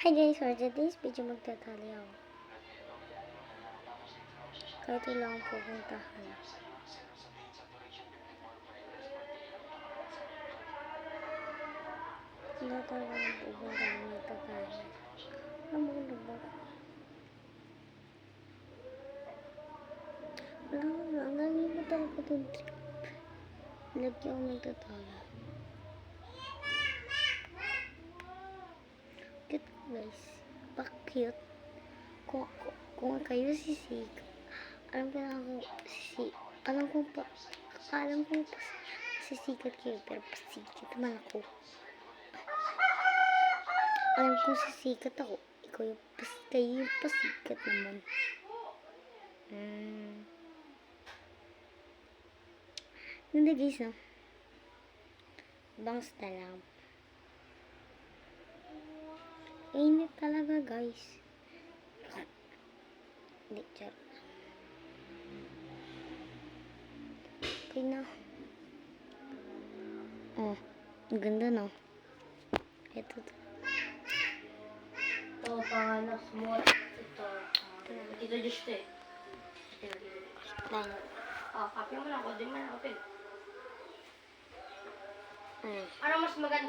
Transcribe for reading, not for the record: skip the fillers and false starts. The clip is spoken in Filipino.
Hi guys, for today's video magtatali ako. Kahit wala akong pupuntahan. Wala talaga akong pupuntahan magtatali. Ano maganda ba? Wala, ang gagawin mo talaga itong trip. Lagi ako magtatali. Cute guys. Pa-cute. Kung kayo sisig. Alam ko pa sisikat kayo, pero pasikat naman ako. Alam ko sisikat ako, kayo yung pasikat naman. Ganda guys, no? Bangs na lang. Init talaga guys. Hindi, charot. Okay na. Oh, ang ganda no. Ito. Ito, pangalas mo. Ito, just eh. Line. Oh, copy mo lang. Kodin mo lang. Open. Ay. Ano mas maganda?